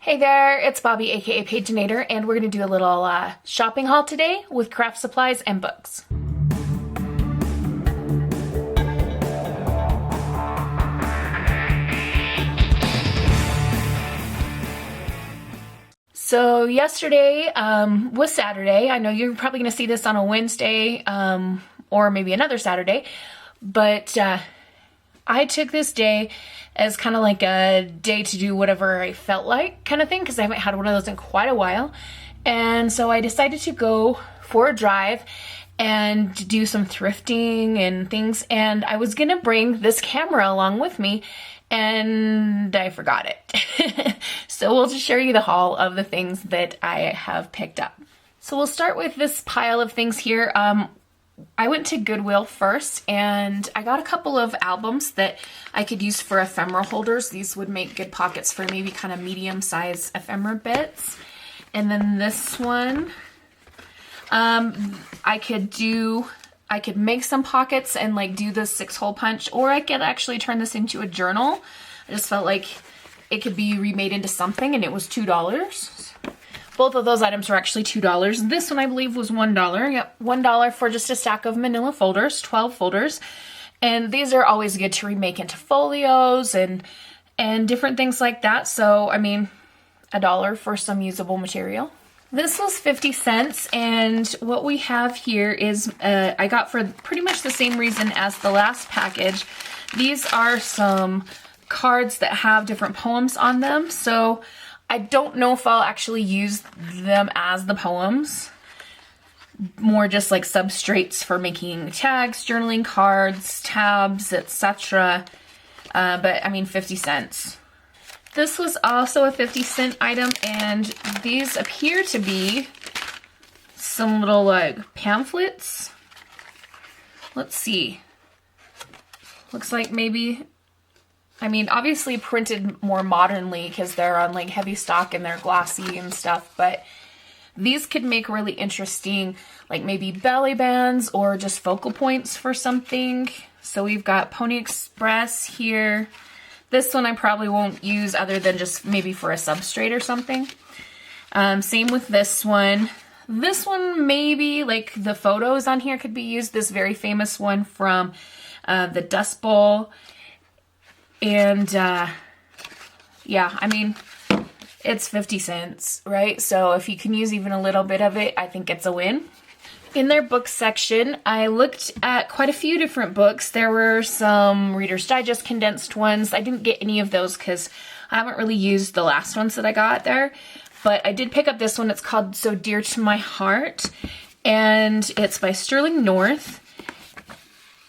Hey there, it's Bobi, aka Paginator, and we're going to do a little shopping haul today with craft supplies and books. So yesterday was Saturday. I know you're probably going to see this on a Wednesday or maybe another Saturday, but I took this day as kind of like a day to do whatever I felt like kind of thing, because I haven't had one of those in quite a while. And so I decided to go for a drive and do some thrifting and things. And I was going to bring this camera along with me, and I forgot it. So we'll just show you the haul of the things that I have picked up. So we'll start with this pile of things here. I went to Goodwill first, and I got a couple of albums that I could use for ephemera holders. These would make good pockets for maybe kind of medium-sized ephemera bits. And then this one, I could make some pockets and like do the 6-hole punch, or I could actually turn this into a journal. I just felt like it could be remade into something, and it was $2. Both of those items were actually $2. This one I believe was $1. Yep, $1 for just a stack of manila folders, 12 folders. And these are always good to remake into folios and different things like that. So, I mean, $1 for some usable material. This was 50 cents, and what we have here is, I got for pretty much the same reason as the last package. These are some cards that have different poems on them. So I don't know if I'll actually use them as the poems. More just like substrates for making tags, journaling cards, tabs, etc. But I mean, 50 cents. This was also a 50-cent item, and these appear to be some little like pamphlets. Let's see. Looks like maybe, I mean, obviously printed more modernly because they're on like heavy stock and they're glossy and stuff, but these could make really interesting, like maybe belly bands or just focal points for something. So we've got Pony Express here. This one I probably won't use other than just maybe for a substrate or something. Same with this one. This one maybe, like the photos on here could be used. This very famous one from the Dust Bowl. And yeah, I mean, it's 50 cents, right? So if you can use even a little bit of it, I think it's a win. In their book section, I looked at quite a few different books. There were some Reader's Digest condensed ones. I didn't get any of those because I haven't really used the last ones that I got there. But I did pick up this one. It's called So Dear to My Heart, and it's by Sterling North.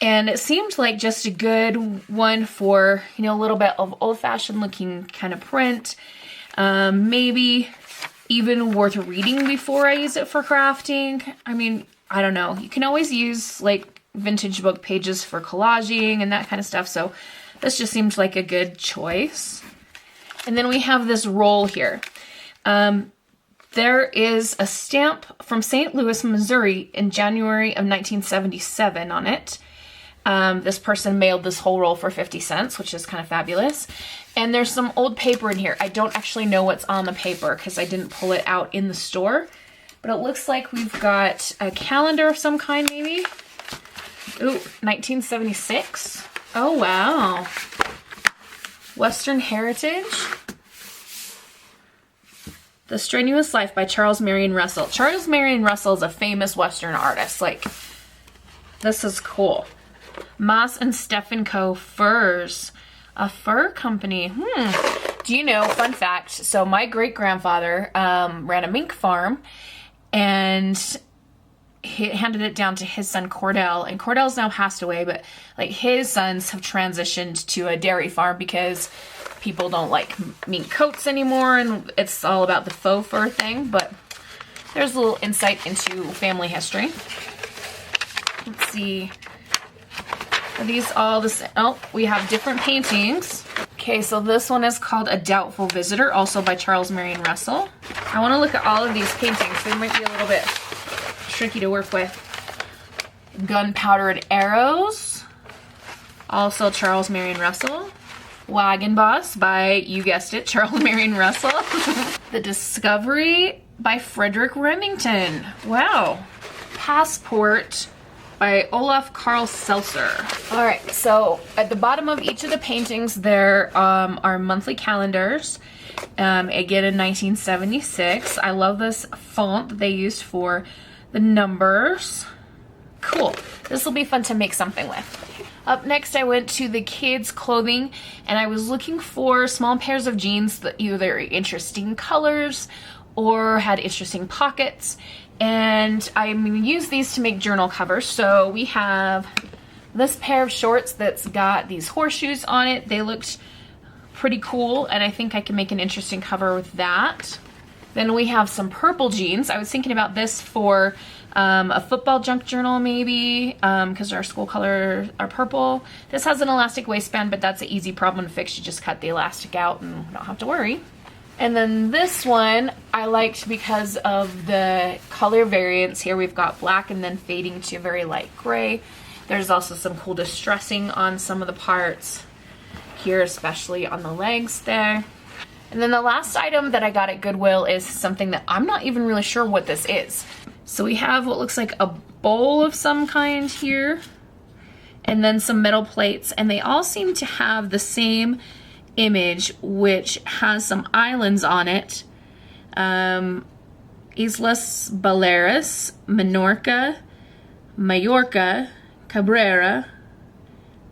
And it seemed like just a good one for, you know, a little bit of old-fashioned looking kind of print. Maybe even worth reading before I use it for crafting. I mean, I don't know. You can always use like vintage book pages for collaging and that kind of stuff. So this just seems like a good choice. And then we have this roll here. There is a stamp from St. Louis, Missouri in January of 1977 on it. This person mailed this whole roll for 50 cents, which is kind of fabulous. And there's some old paper in here. I don't actually know what's on the paper because I didn't pull it out in the store. But it looks like we've got a calendar of some kind, maybe. Ooh, 1976. Oh, wow. Western Heritage. The Strenuous Life by Charles Marion Russell. Charles Marion Russell is a famous Western artist. Like, this is cool. Moss and Steffen Co. Furs. A fur company. Do you know, fun fact, so my great-grandfather ran a mink farm, and he handed it down to his son Cordell, and Cordell's now passed away, but like his sons have transitioned to a dairy farm because people don't like mink coats anymore, and it's all about the faux fur thing. But there's a little insight into family history. Let's see. Are these all the same? Oh, we have different paintings. Okay, so this one is called A Doubtful Visitor, also by Charles Marion Russell. I want to look at all of these paintings. They might be a little bit tricky to work with. Gunpowder and Arrows, also Charles Marion Russell. Wagon Boss by, you guessed it, Charles Marion Russell. The Discovery by Frederick Remington. Wow. Passport by Olaf Carl Seltzer. All right, so at the bottom of each of the paintings there are monthly calendars. Again in 1976. I love this font that they used for the numbers. Cool. This will be fun to make something with. Up next, I went to the kids' clothing, and I was looking for small pairs of jeans that either interesting colors or had interesting pockets. And I'm going to use these to make journal covers. So we have this pair of shorts that's got these horseshoes on it. They looked pretty cool, and I think I can make an interesting cover with that. Then we have some purple jeans. I was thinking about this for a football junk journal maybe, because our school colors are purple. This has an elastic waistband, but that's an easy problem to fix. You just cut the elastic out and don't have to worry. And then this one I liked because of the color variants. Here we've got black and then fading to very light gray. There's also some cool distressing on some of the parts here, especially on the legs there. And then the last item that I got at Goodwill is something that I'm not even really sure what this is. So we have what looks like a bowl of some kind here, and then some metal plates, and they all seem to have the same image, which has some islands on it. Islas Baleares, Menorca, Mallorca, Cabrera,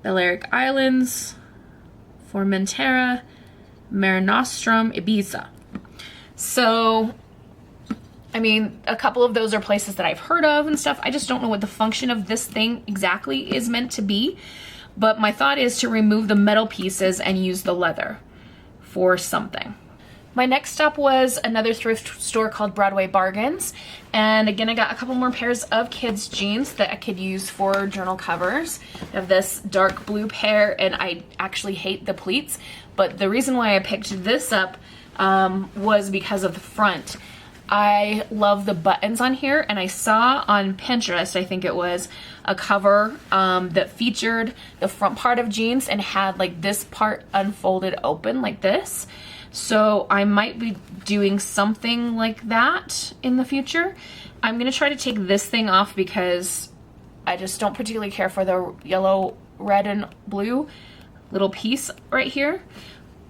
Balearic Islands, Formentera, Mare Nostrum, Ibiza. So, I mean, a couple of those are places that I've heard of and stuff. I just don't know what the function of this thing exactly is meant to be. But my thought is to remove the metal pieces and use the leather for something. My next stop was another thrift store called Broadway Bargains. And again, I got a couple more pairs of kids' jeans that I could use for journal covers. I have this dark blue pair, and I actually hate the pleats. But the reason why I picked this up was because of the front. I love the buttons on here, and I saw on Pinterest, I think it was, a cover that featured the front part of jeans and had like this part unfolded open like this. So I might be doing something like that in the future. I'm gonna try to take this thing off because I just don't particularly care for the yellow, red, and blue little piece right here.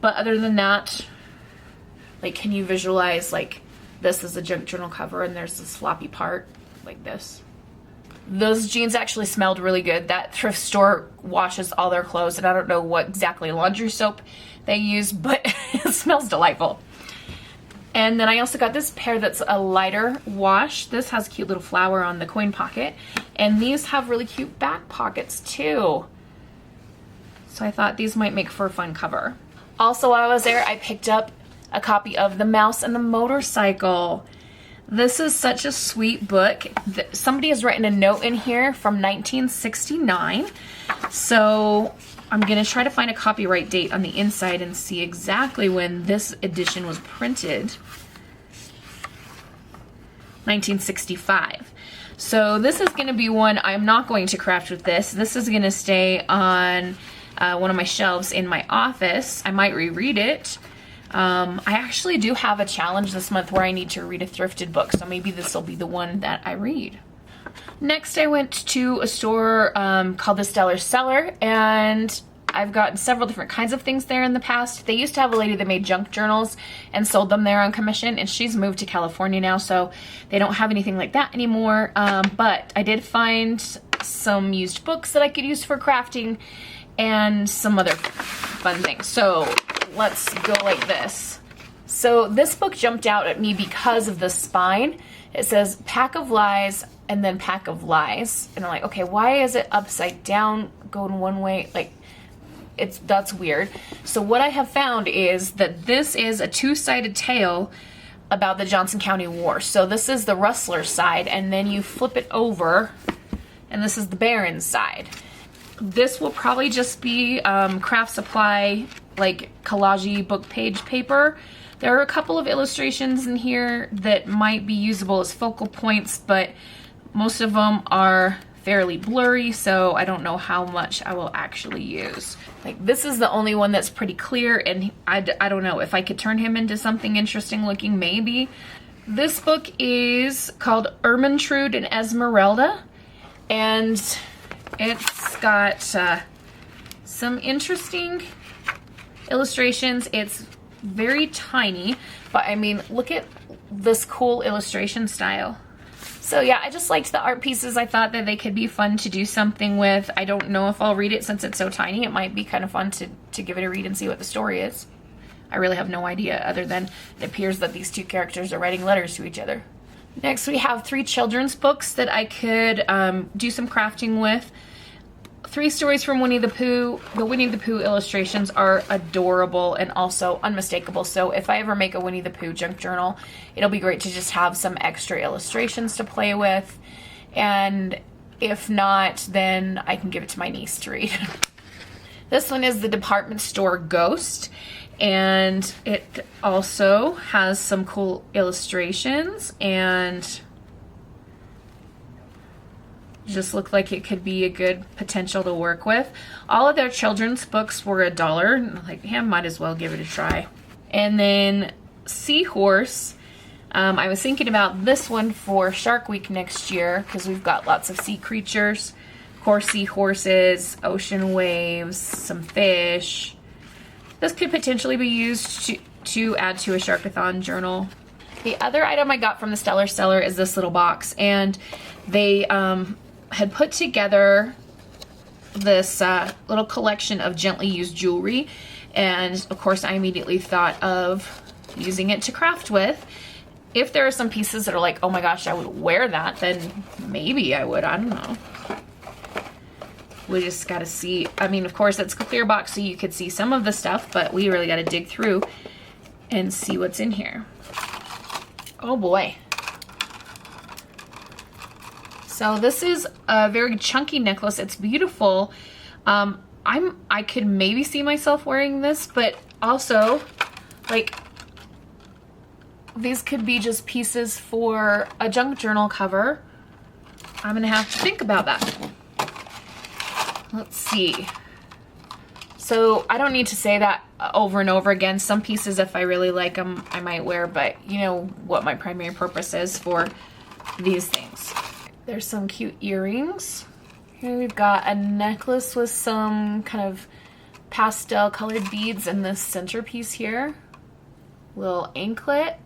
But other than that, like, can you visualize like this is a junk journal cover and there's this floppy part like this? Those jeans actually smelled really good. That thrift store washes all their clothes, and I don't know what exactly laundry soap they use, but it smells delightful. And then I also got this pair that's a lighter wash. This has a cute little flower on the coin pocket, and these have really cute back pockets too. So I thought these might make for a fun cover. Also, while I was there, I picked up a copy of The Mouse and the Motorcycle. This is such a sweet book. Somebody has written a note in here from 1969. So I'm gonna try to find a copyright date on the inside and see exactly when this edition was printed. 1965. So this is gonna be one I'm not going to craft with this. This is gonna stay on one of my shelves in my office. I might reread it. I actually do have a challenge this month where I need to read a thrifted book, so maybe this will be the one that I read. Next, I went to a store called the Stellar Cellar, and I've gotten several different kinds of things there in the past. They used to have a lady that made junk journals and sold them there on commission, and she's moved to California now, so they don't have anything like that anymore. But I did find some used books that I could use for crafting and some other fun things. So let's go like this. So this book jumped out at me because of the spine. It says Pack of Lies and then Pack of Lies. And I'm like, okay, why is it upside down going one way? Like, that's weird. So what I have found is that this is a two-sided tale about the Johnson County War. So this is the Rustler side, and then you flip it over, and this is the Barons side. This will probably just be craft supply, like collage book page paper. There are a couple of illustrations in here that might be usable as focal points, but most of them are fairly blurry, so I don't know how much I will actually use. Like, this is the only one that's pretty clear, and I don't know if I could turn him into something interesting looking, maybe. This book is called Ermentrude and Esmeralda, and it's got some interesting illustrations. It's very tiny, but I mean, look at this cool illustration style. So yeah, I just liked the art pieces. I thought that they could be fun to do something with. I don't know if I'll read it since it's so tiny. It might be kind of fun to give it a read and see what the story is. I really have no idea, other than it appears that these two characters are writing letters to each other. Next, we have 3 children's books that I could do some crafting with. 3 stories from Winnie the Pooh. The Winnie the Pooh illustrations are adorable and also unmistakable. So if I ever make a Winnie the Pooh junk journal, it'll be great to just have some extra illustrations to play with. And if not, then I can give it to my niece to read. This one is The Department Store Ghost. And it also has some cool illustrations and just looked like it could be a good potential to work with. All of their children's books were $1. Like, yeah, might as well give it a try. And then Seahorse. I was thinking about this one for Shark Week next year because we've got lots of sea creatures. Of course, seahorses, ocean waves, some fish. This could potentially be used to add to a Sharkathon journal. The other item I got from the Stellar Seller is this little box, and they had put together this little collection of gently used jewelry, and of course I immediately thought of using it to craft with. If there are some pieces that are like, oh my gosh, I would wear that, then maybe I would, I don't know. We just gotta see. I mean, of course, it's a clear box, so you could see some of the stuff, but we really gotta dig through and see what's in here. Oh boy. So this is a very chunky necklace. It's beautiful. I could maybe see myself wearing this, but also, like, these could be just pieces for a junk journal cover. I'm gonna have to think about that. Let's see. So I don't need to say that over and over again. Some pieces, if I really like them, I might wear, but you know what my primary purpose is for these things. There's some cute earrings. Here we've got a necklace with some kind of pastel colored beads in this centerpiece here. Little anklet,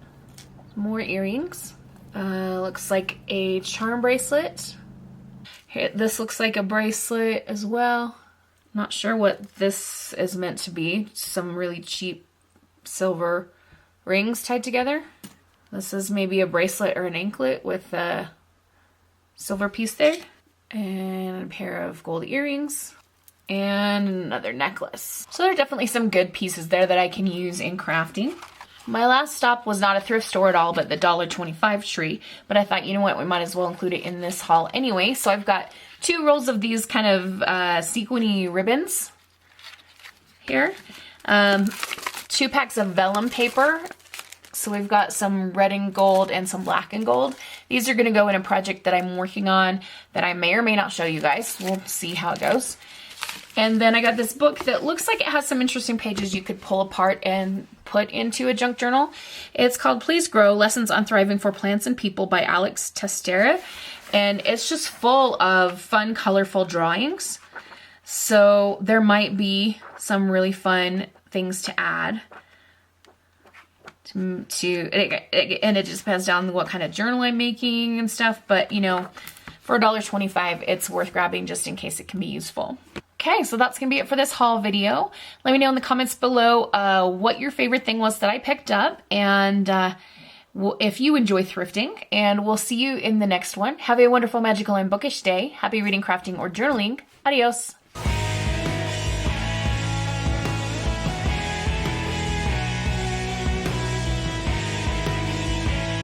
more earrings. Looks like a charm bracelet. Here, this looks like a bracelet as well. Not sure what this is meant to be. Some really cheap silver rings tied together. This is maybe a bracelet or an anklet with a silver piece there. And a pair of gold earrings. And another necklace. So there are definitely some good pieces there that I can use in crafting. My last stop was not a thrift store at all, but the $1.25 tree. But I thought, you know what, we might as well include it in this haul anyway. So I've got 2 rolls of these kind of sequiny ribbons here. 2 packs of vellum paper. So we've got some red and gold and some black and gold. These are going to go in a project that I'm working on that I may or may not show you guys. We'll see how it goes. And then I got this book that looks like it has some interesting pages you could pull apart and put into a junk journal. It's called Please Grow, Lessons on Thriving for Plants and People by Alex Testera. And it's just full of fun, colorful drawings. So there might be some really fun things to add and it just depends on what kind of journal I'm making and stuff. But, you know, for $1.25, it's worth grabbing just in case it can be useful. Okay, so that's going to be it for this haul video. Let me know in the comments below what your favorite thing was that I picked up, and if you enjoy thrifting, and we'll see you in the next one. Have a wonderful, magical, and bookish day. Happy reading, crafting, or journaling. Adios.